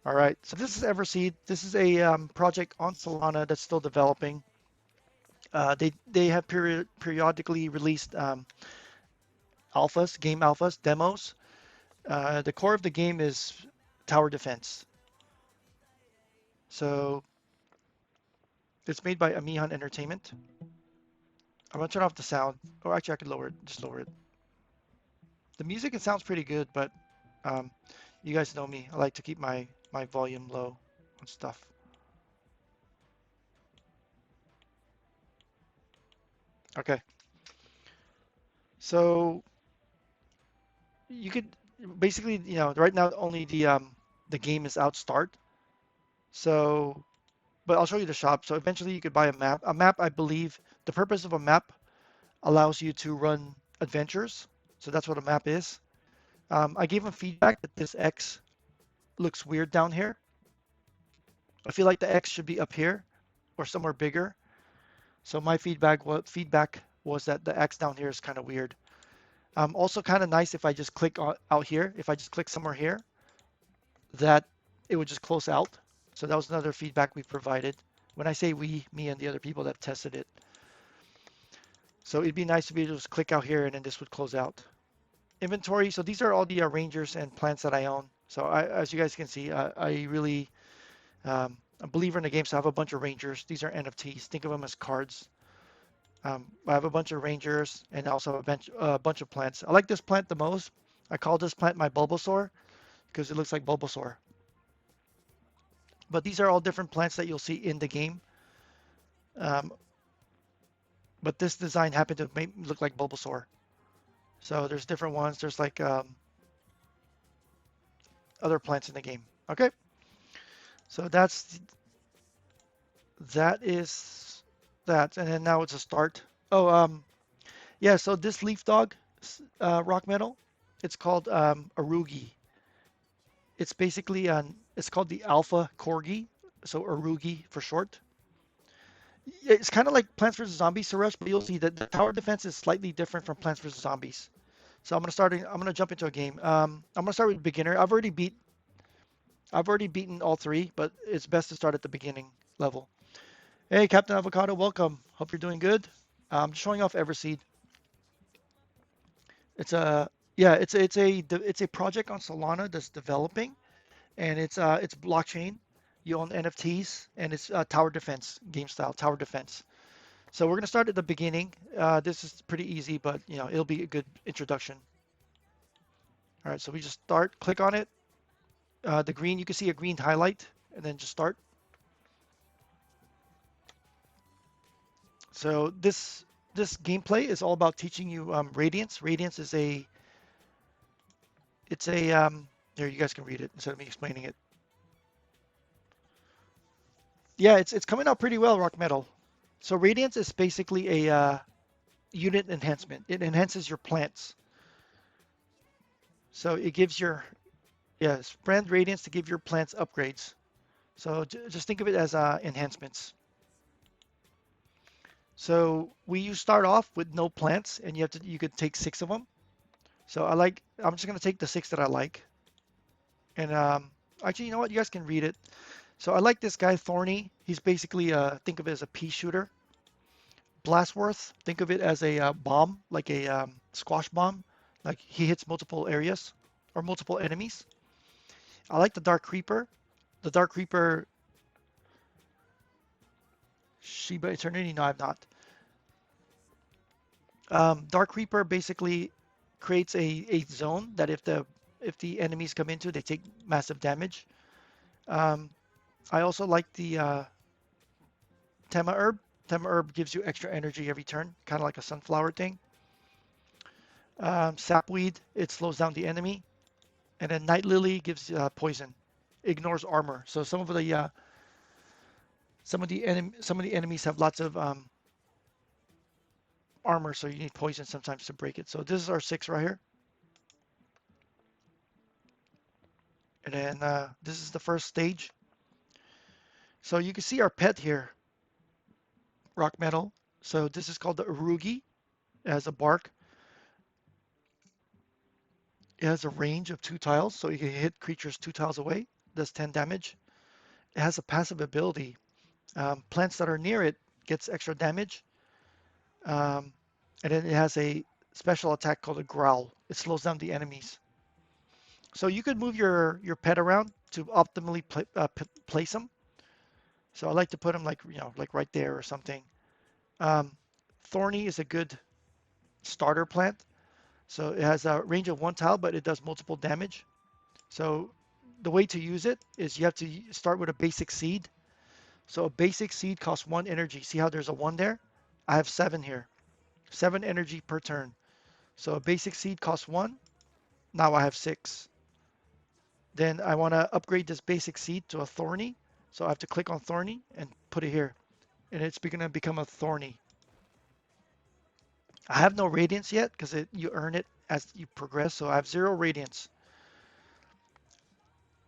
All right, so this is Everseed. This is a project on Solana that's still developing. They have periodically released alphas, game alphas, demos. The core of the game is tower defense. So it's made by Amihan Entertainment. I'm gonna turn off the sound. Or actually, I could lower it. Just lower it. The music, it sounds pretty good, but um, you guys know me. I like to keep my volume low on stuff. Okay, so you could basically, right now only the game is out start. So, but I'll show you the shop. So eventually you could buy a map. A map, I believe, the purpose of a map allows you to run adventures. So that's what a map is. I gave him feedback that this X looks weird down here. I feel like the X should be up here or somewhere bigger. So my feedback was that the X down here is kind of weird. Also kind of nice if I just click out here. If I just click somewhere here, that it would just close out. So that was another feedback we provided. When I say we, me and the other people that tested it. So it'd be nice to be able to just click out here and then this would close out. Inventory. So these are all the rangers and plants that I own. So as you guys can see, I really a believer in the game. So I have a bunch of rangers. These are NFTs. Think of them as cards. I have a bunch of rangers and also a bunch of plants. I like this plant the most. I call this plant my Bulbasaur because it looks like Bulbasaur. But these are all different plants that you'll see in the game. Um, but this design happened to make look like Bulbasaur. So there's different ones. There's like other plants in the game. Okay, so that is that, and then now it's a start. Oh, yeah. So this leaf dog, rock metal, it's called Arugi. It's basically it's called the Alpha Corgi, so Arugi for short. It's kind of like Plants vs Zombies, Suresh, but you'll see that the tower defense is slightly different from Plants vs Zombies. So I'm gonna jump into a game. I'm gonna start with beginner. I've already beaten all three, but it's best to start at the beginning level. Hey, Captain Avocado, welcome. Hope you're doing good. I'm just showing off Everseed. It's a yeah, it's a project on Solana that's developing, and it's blockchain. You own NFTs, and it's tower defense game style tower defense. So we're gonna start at the beginning. This is pretty easy, but it'll be a good introduction. All right, so we just start. Click on it. The green, you can see a green highlight, and then just start. So this gameplay is all about teaching you Radiance. Radiance is it's a here you guys can read it instead of me explaining it. Yeah, it's coming out pretty well, Rock Metal. So Radiance is basically a unit enhancement. It enhances your plants. So it gives your brand Radiance to give your plants upgrades. So just think of it as enhancements. So you start off with no plants, and you could take 6 of them. So I'm just gonna take the 6 that I like, and actually, you know what? You guys can read it. So I like this guy Thorny. He's basically think of it as a pea shooter. Blastworth, think of it as a bomb, like a squash bomb. Like he hits multiple areas or multiple enemies. I like the Dark Creeper. The Dark Creeper, Shiba Eternity. No, I've not. Dark Creeper basically creates a zone that if the enemies come into, they take massive damage. Um, I also like the Tema Herb. Tema Herb gives you extra energy every turn, kind of like a sunflower thing. Sapweed, it slows down the enemy. And then Night Lily gives poison, ignores armor. So some of the enemies have lots of armor, so you need poison sometimes to break it. So this is our 6 right here. And then this is the first stage. So you can see our pet here, rock metal. So this is called the Urugi. It has a bark. It has a range of 2 tiles, so you can hit creatures 2 tiles away. does 10 damage. It has a passive ability. Plants that are near it gets extra damage. Um, and then it has a special attack called a growl. It slows down the enemies. So you could move your pet around to optimally place them. So I like to put them like like right there or something. Um, Thorny is a good starter plant. So it has a range of one tile, but it does multiple damage. So the way to use it is you have to start with a basic seed. So a basic seed costs 1 energy. See how there's a 1 there? I have 7 here. 7 energy per turn. So a basic seed costs 1. Now I have 6. Then I want to upgrade this basic seed to a thorny. So I have to click on thorny and put it here. And it's going to become a thorny. I have no radiance yet because you earn it as you progress. So I have 0 radiance.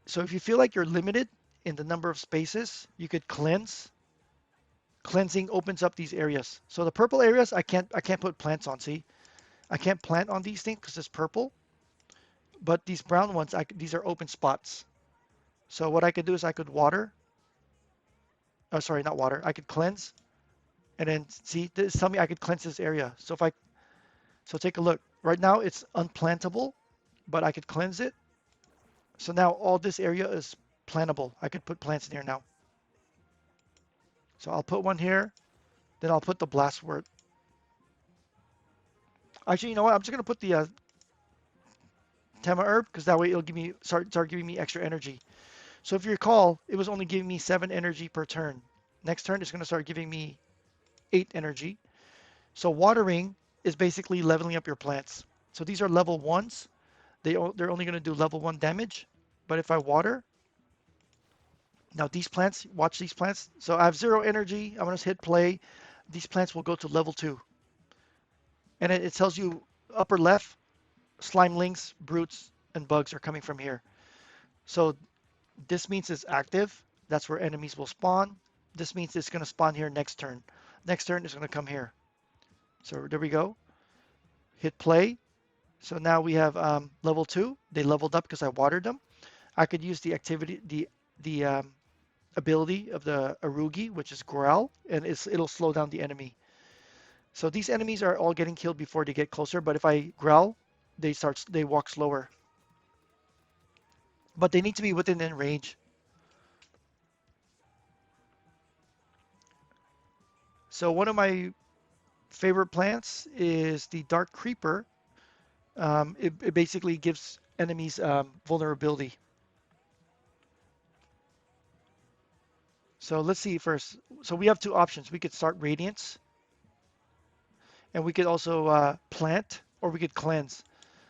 So if you feel like you're limited in the number of spaces, you could cleanse. Cleansing opens up these areas. So the purple areas, I can't put plants on. See, I can't plant on these things because it's purple. But these brown ones, these are open spots. So what I could do is I could water. Oh, sorry, not water. I could cleanse, and then see, this tell me I could cleanse this area. So take a look. Right now it's unplantable, but I could cleanse it. So now all this area is plantable. I could put plants in here now. So I'll put one here. Then I'll put the blast wort. Actually, you know what? I'm just gonna put the Tema herb because that way it'll give me start giving me extra energy. So if you recall, it was only giving me 7 energy per turn. Next turn it's gonna start giving me 8 energy. So watering is basically leveling up your plants. So these are level ones. They're only gonna do level 1 damage. But if I water, now these plants, watch these plants. So I have 0 energy. I'm gonna hit play. These plants will go to level 2. And it tells you upper left, slimelings, brutes, and bugs are coming from here. So this means it's active. That's where enemies will spawn. This means it's going to spawn here next turn. Next turn is going to come here. So there we go. Hit play. So now we have level 2. They leveled up because I watered them. I could use the activity, the ability of the Arugi, which is Growl, and it'll slow down the enemy. So these enemies are all getting killed before they get closer. But if I Growl, they walk slower. But they need to be within range. So one of my favorite plants is the Dark Creeper. It basically gives enemies vulnerability. So let's see first. So we have two options. We could start Radiance, and we could also plant, or we could cleanse.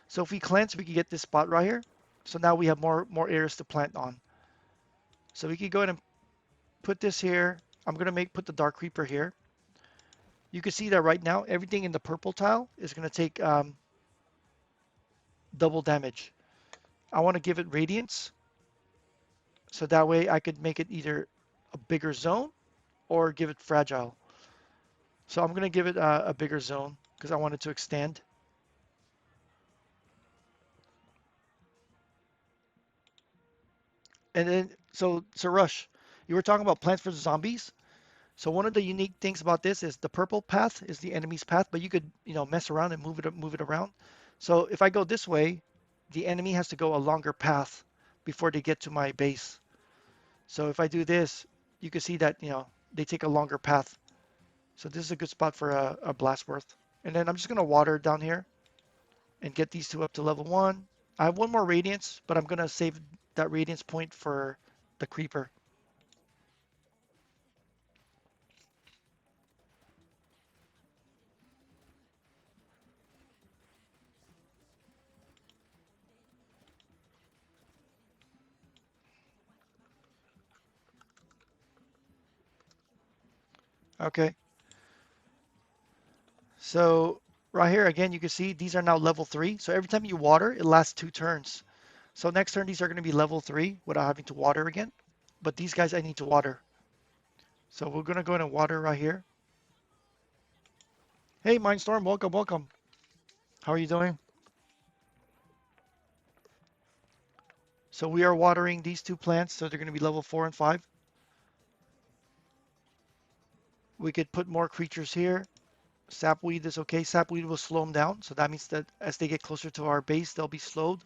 So if we cleanse, we could get this spot right here. So now we have more areas to plant on. So we could go ahead and put this here. I'm gonna put the Dark Creeper here. You can see that right now, everything in the purple tile is gonna take double damage. I want to give it Radiance, so that way I could make it either a bigger zone or give it Fragile. So I'm going to give it a bigger zone because I want it to extend. And then, so Rush, you were talking about Plants vs. Zombies. So one of the unique things about this is the purple path is the enemy's path, but you could, mess around and move it around. So if I go this way, the enemy has to go a longer path before they get to my base. So if I do this, you can see that, they take a longer path. So this is a good spot for a Blastworth. And then I'm just going to water down here and get these two up to level 1. I have one more Radiance, but I'm going to save that Radiance point for the Creeper. Okay, so right here again, you can see these are now level 3. So every time you water, it lasts 2 turns. So next turn, these are going to be level 3 without having to water again. But these guys I need to water. So we're going to go in and water right here. Hey, Mindstorm, welcome, welcome. How are you doing? So we are watering these two plants, so they're going to be level 4 and 5. We could put more creatures here. Sapweed is okay. Sapweed will slow them down, so that means that as they get closer to our base, they'll be slowed.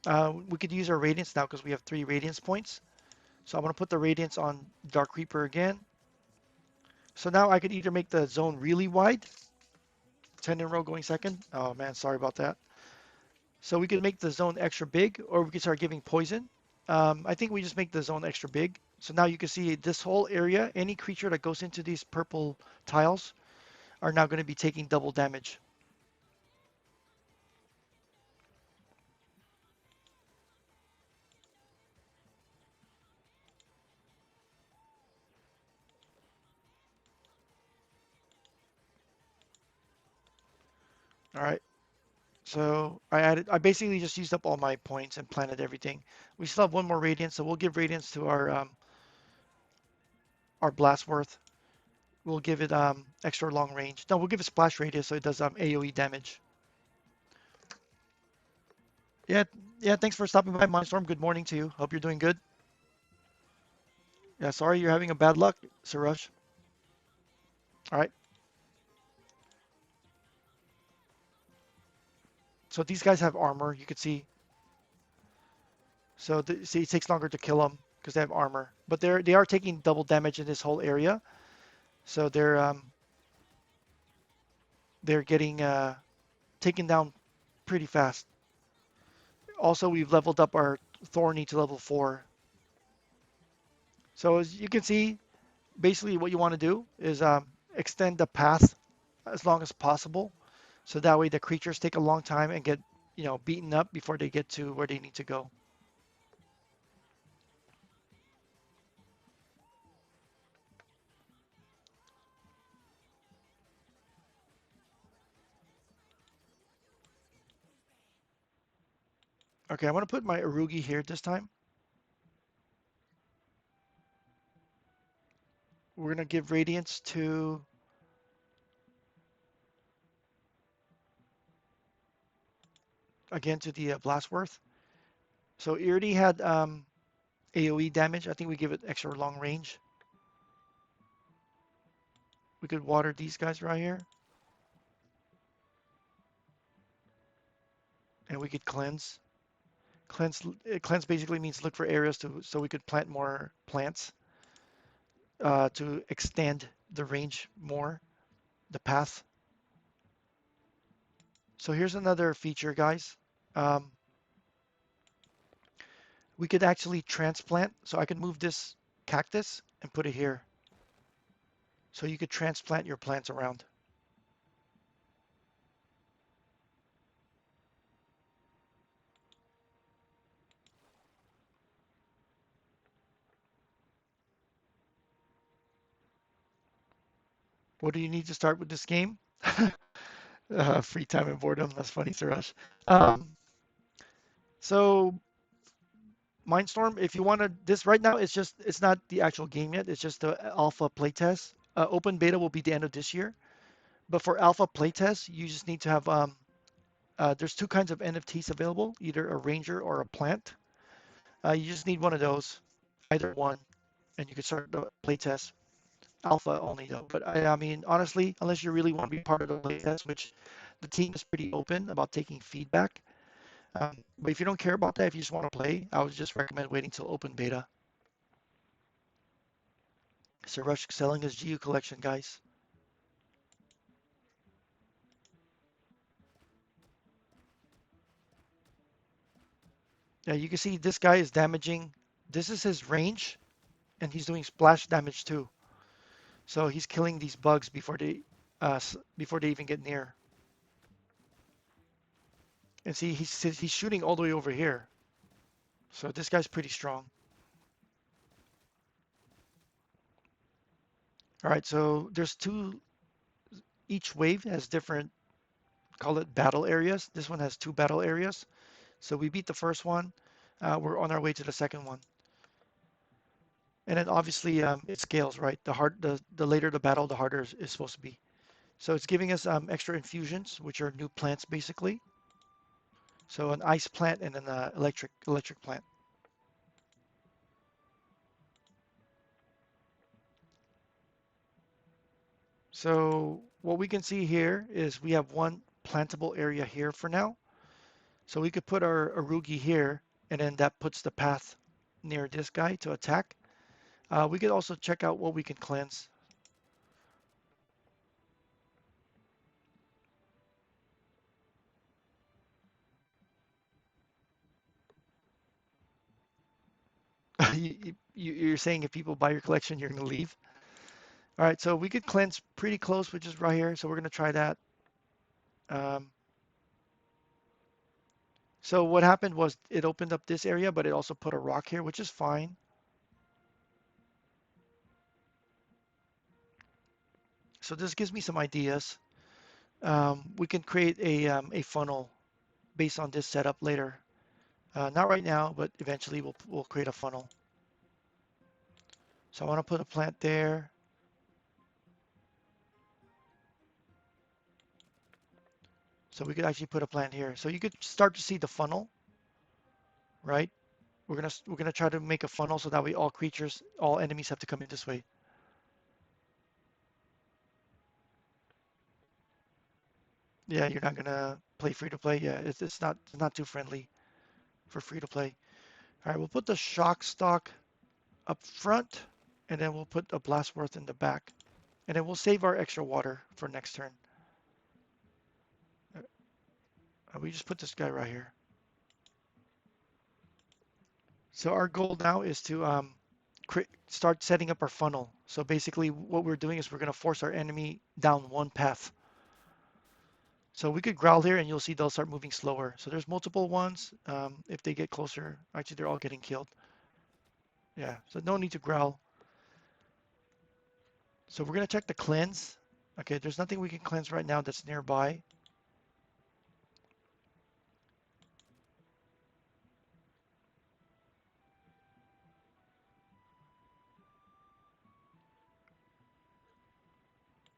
We could use our Radiance now because we have 3 Radiance points. So I'm going to put the Radiance on Dark Reaper again. So now I could either make the zone really wide, 10 in a row going second. Oh man, sorry about that. So we could make the zone extra big, or we could start giving poison. I think we just make the zone extra big. So now you can see this whole area, any creature that goes into these purple tiles are now going to be taking double damage. All right. So I basically just used up all my points and planted everything. We still have one more Radiance, so we'll give Radiance to our Blastworth. We'll give it extra long range. No, we'll give it splash radius so it does AoE damage. Yeah, yeah. Thanks for stopping by, Mindstorm. Good morning to you. Hope you're doing good. Yeah, sorry you're having a bad luck, Surush. All right. So these guys have armor. You can see. So see, it takes longer to kill them because they have armor, but they are taking double damage in this whole area. So they're getting taken down pretty fast. Also, we've leveled up our Thorny to level 4. So as you can see, basically what you want to do is extend the path as long as possible. So that way the creatures take a long time and get, beaten up before they get to where they need to go. Okay, I'm going to put my Arugi here this time. We're going to give Radiance again to the Blastworth. So it already had AoE damage. I think we give it extra long range. We could water these guys right here. And we could cleanse. Cleanse basically means look for areas so we could plant more plants to extend the range more, the path. So here's another feature, guys. Um, we could actually transplant. So I could move this cactus and put it here. So you could transplant your plants around. What do you need to start with this game? Free time and boredom. That's funny, Suresh. Um, so Mindstorm, if you want to, this right now, it's not the actual game yet. It's just the alpha playtest. Open beta will be the end of this year. But for alpha playtest, you just need to have, there's two kinds of NFTs available, either a ranger or a plant. You just need one of those, either one, and you can start the playtest. Alpha only though. But I mean, honestly, unless you really want to be part of the playtest, which the team is pretty open about taking feedback. But if you don't care about that, if you just want to play, I would just recommend waiting till open beta. So Rush selling his GU collection, guys. Yeah, you can see this guy is damaging. This is his range, and he's doing splash damage too. So he's killing these bugs before they even get near. And see, he's shooting all the way over here. So this guy's pretty strong. All right, so there's two. Each wave has different, call it battle areas. This one has two battle areas. So we beat the first one. We're on our way to the second one. And then obviously it scales, right? The later the battle, the harder it's supposed to be. So it's giving us extra infusions, which are new plants basically. So an ice plant and an electric plant. So what we can see here is we have one plantable area here for now. So we could put our Arugi here, and then that puts the path near this guy to attack. We could also check out what we can cleanse. You're saying if people buy your collection, you're going to leave? All right, so we could cleanse pretty close, which is right here. So we're going to try that. Um, so what happened was it opened up this area, but it also put a rock here, which is fine. So this gives me some ideas. We can create a funnel based on this setup later. Not right now, but eventually we'll create a funnel. So I want to put a plant there. So we could actually put a plant here. So you could start to see the funnel, right? We're gonna try to make a funnel so that way all enemies have to come in this way. Yeah, you're not gonna play free to play. Yeah, it's not too friendly for free to play. All right, we'll put the shock stock up front, and then we'll put a blastworth in the back, and then we'll save our extra water for next turn. We just put this guy right here. So our goal now is to start setting up our funnel. So basically, what we're doing is we're gonna force our enemy down one path. So we could growl here, and you'll see they'll start moving slower. So there's multiple ones. If they get closer, actually they're all getting killed. Yeah, so no need to growl. So we're gonna check the cleanse. Okay, there's nothing we can cleanse right now that's nearby.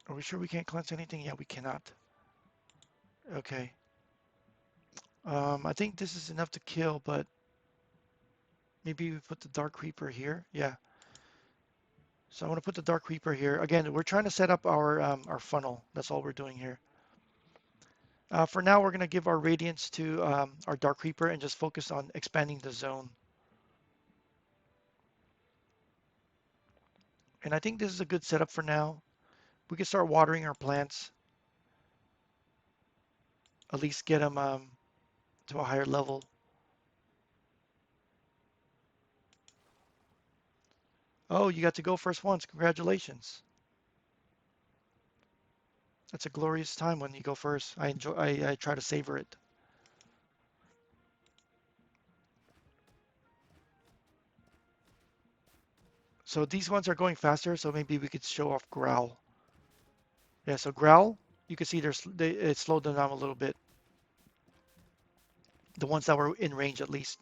Are we sure we can't cleanse anything? Yeah, we cannot. Okay. I think this is enough to kill, but maybe we put the Dark Creeper here. Yeah. So I want to put the Dark Creeper here. Again, we're trying to set up our funnel. That's all we're doing here. For now, we're going to give our Radiance to our Dark Creeper and just focus on expanding the zone. And I think this is a good setup for now. We can start watering our plants, at least get them to a higher level. Oh, you got to go first once. Congratulations. That's a glorious time when you go first. I try to savor it. So these ones are going faster, so maybe we could show off Growl. Yeah, so Growl, you can see it slowed them down a little bit. The ones that were in range at least.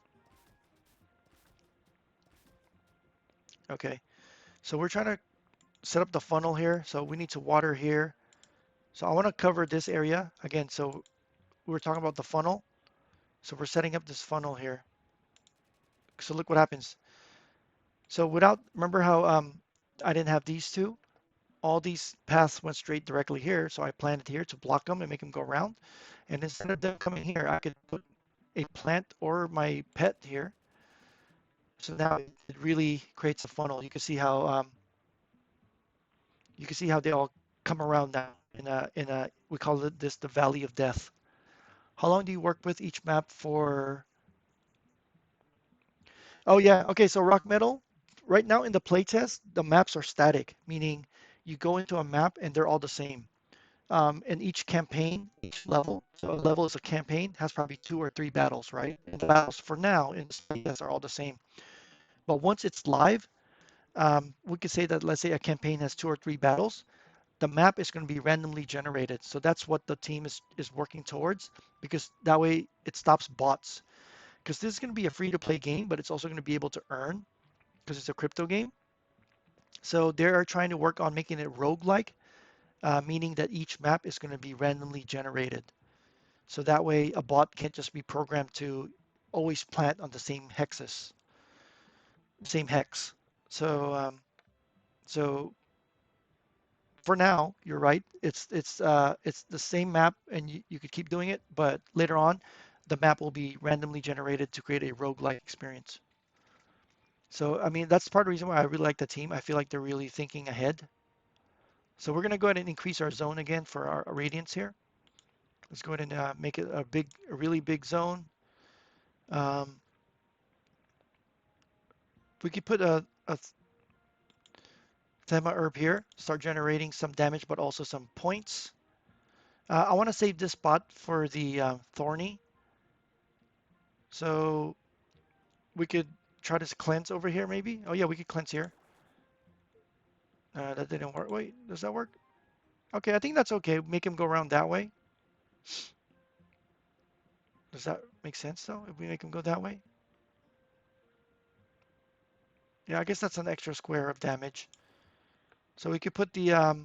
Okay, so we're trying to set up the funnel here. So we need to water here. So I want to cover this area again. So we were talking about the funnel. So we're setting up this funnel here. So look what happens. So remember how I didn't have these two? All these paths went straight directly here. So I planted here to block them and make them go around. And instead of them coming here, I could put a plant or my pet here. So now it really creates a funnel. You can see how they all come around now in a we call this the Valley of Death. How long do you work with each map for? Oh yeah, okay, so Rock Metal, right now in the playtest, the maps are static, meaning you go into a map and they're all the same. And each campaign, each level, so a level is a campaign, has probably 2 or 3 battles, right? And the battles for now in the playtest are all the same. But once it's live, we could say that let's say a campaign has 2 or 3 battles, the map is going to be randomly generated. So that's what the team is working towards because that way it stops bots. Because this is going to be a free to play game, but it's also going to be able to earn because it's a crypto game. So they are trying to work on making it roguelike, meaning that each map is going to be randomly generated. So that way a bot can't just be programmed to always plant on the same hex. So so for now, you're right. It's the same map, and you could keep doing it, but later on, the map will be randomly generated to create a roguelike experience. So I mean, that's part of the reason why I really like the team. I feel like they're really thinking ahead. So we're gonna go ahead and increase our zone again for our radiance here. Let's go ahead and make it a really big zone. Um, we could put a Thema herb here, start generating some damage, but also some points. I want to save this spot for the Thorny. So we could try to cleanse over here maybe. Oh yeah, we could cleanse here. That didn't work. Wait, does that work? Okay, I think that's okay. Make him go around that way. Does that make sense though? If we make him go that way? Yeah, I guess that's an extra square of damage. So we could put the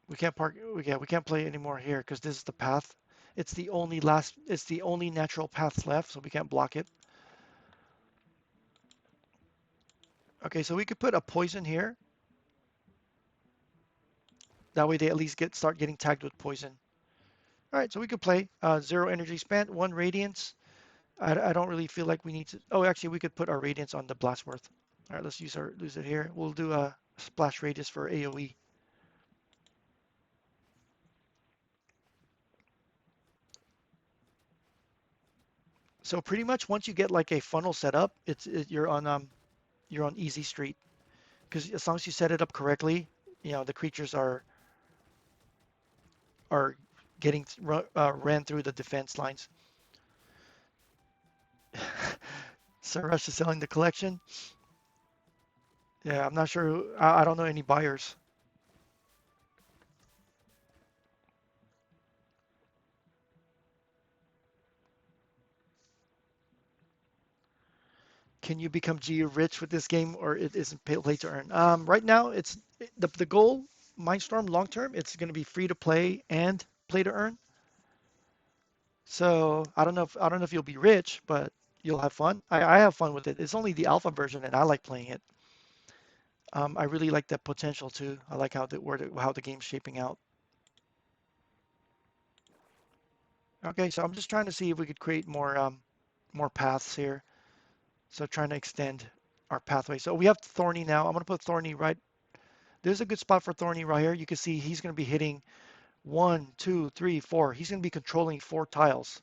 we can't park. We can't play anymore here because this is the path. It's the only natural path left, so we can't block it. Okay, so we could put a poison here. That way they at least start getting tagged with poison. All right, so we could play 0 energy spent, 1 radiance. I don't really feel like we need to. Oh, actually, we could put our radiance on the blastworth. All right, let's use it here. We'll do a splash radius for AOE. So pretty much once you get like a funnel set up, you're on easy street because as long as you set it up correctly, the creatures are getting ran through the defense lines. Suresh is selling the collection. Yeah, I'm not sure. I don't know any buyers. Can you become G rich with this game, or it isn't play to earn? Right now, it's the goal. Mindstorm long term, it's going to be free to play and play to earn. So I don't know if you'll be rich, but you'll have fun. I have fun with it. It's only the alpha version, and I like playing it. I really like the potential too. I like how the game's shaping out. Okay, so I'm just trying to see if we could create more paths here. So trying to extend our pathway. So we have Thorny now. I'm going to put Thorny right. There's a good spot for Thorny right here. You can see he's going to be hitting 1, 2, 3, 4. He's going to be controlling 4 tiles.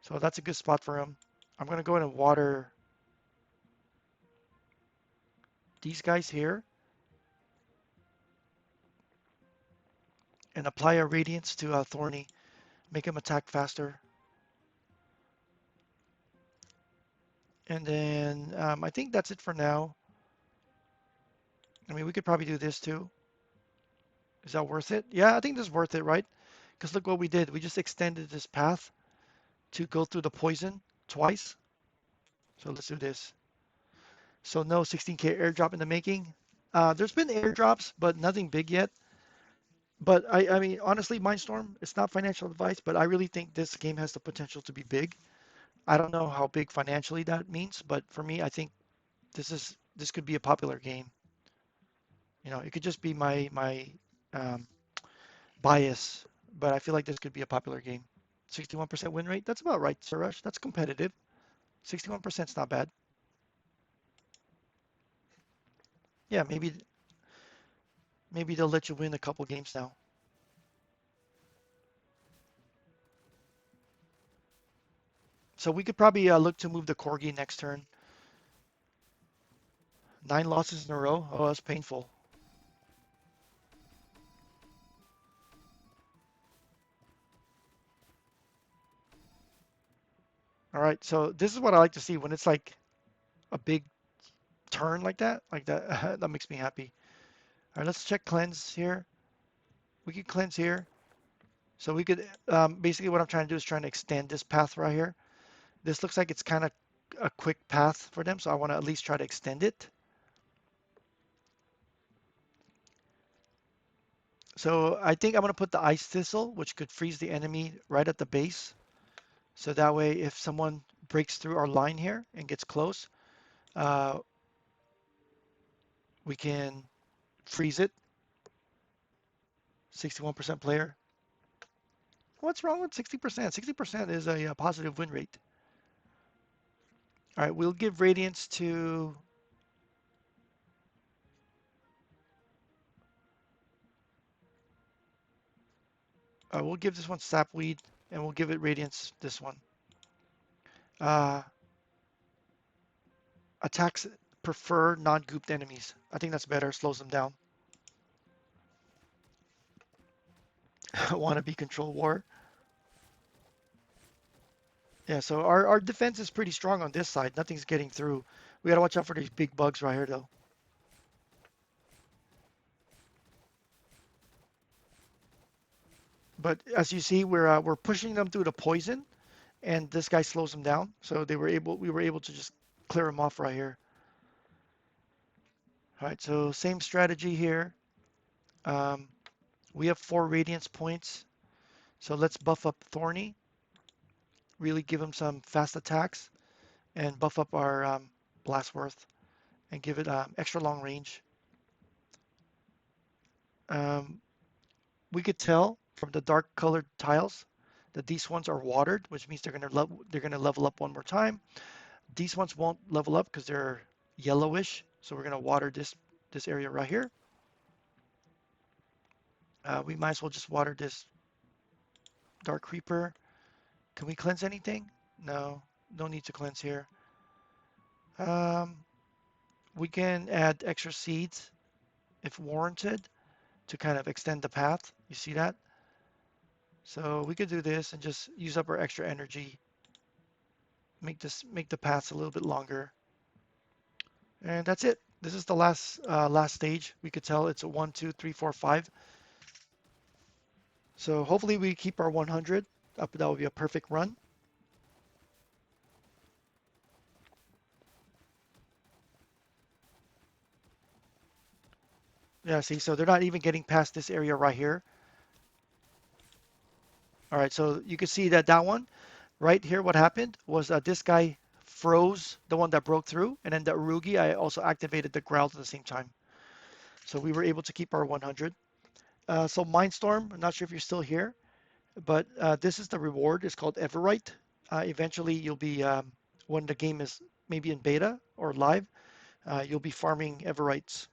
So that's a good spot for him. I'm going to go ahead and water these guys here and apply a Radiance to Thorny. Make him attack faster. And then I think that's it for now. I mean, we could probably do this too. Is that worth it? Yeah, I think this is worth it, right? Because look what we did. We just extended this path to go through the poison twice. So let's do this. So no 16K airdrop in the making. There's been airdrops, but nothing big yet. But I mean, honestly, Mindstorm, it's not financial advice, but I really think this game has the potential to be big. I don't know how big financially that means, but for me, I think this could be a popular game. It could just be my um, bias, but I feel like this could be a popular game. 61% win rate, that's about right, Suresh. That's competitive. 61% is not bad. Yeah, maybe they'll let you win a couple games now. So we could probably look to move the Corgi next turn. 9 losses in a row. Oh, that's painful. All right, so this is what I like to see when it's like a big turn like that. That makes me happy. All right, let's check cleanse here. We can cleanse here. So we could basically what I'm trying to do is trying to extend this path right here. This looks like it's kind of a quick path for them, so I want to at least try to extend it. So I think I'm going to put the ice thistle, which could freeze the enemy right at the base. So that way, if someone breaks through our line here and gets close, uh, we can freeze it. 61% player. What's wrong with 60%? 60% is a positive win rate. All right, we'll give Radiance to, we'll give this one Sapweed, and we'll give it Radiance this one. Uh, attacks prefer non-gooped enemies. I think that's better, slows them down. Wannabe control war. Yeah, so our defense is pretty strong on this side. Nothing's getting through. We gotta watch out for these big bugs right here, though. But as you see, we're pushing them through the poison, and this guy slows them down. So we were able to just clear them off right here. All right, so same strategy here. Um, we have 4 Radiance points, so let's buff up Thorny. Really give him some fast attacks, and buff up our Blast Worth, and give it extra long range. Um, we could tell from the dark colored tiles that these ones are watered, which means they're gonna level up one more time. These ones won't level up because they're yellowish, so we're gonna water this area right here. We might as well just water this Dark Creeper. Can we cleanse anything? No, no need to cleanse here. Um, we can add extra seeds if warranted to kind of extend the path. You see that? So we could do this and just use up our extra energy, make the paths a little bit longer. And that's it. This is the last stage. We could tell it's a 1, 2, 3, 4, 5. So hopefully we keep our 100 up. That would be a perfect run. Yeah, see, so they're not even getting past this area right here. All right, so you can see that that one right here, what happened was this guy froze the one that broke through, and then the Urugi, I also activated the growl at the same time. So we were able to keep our 100. So Mindstorm, I'm not sure if you're still here, but this is the reward. It's called Everite. Eventually, you'll be, when the game is maybe in beta or live, you'll be farming Everites.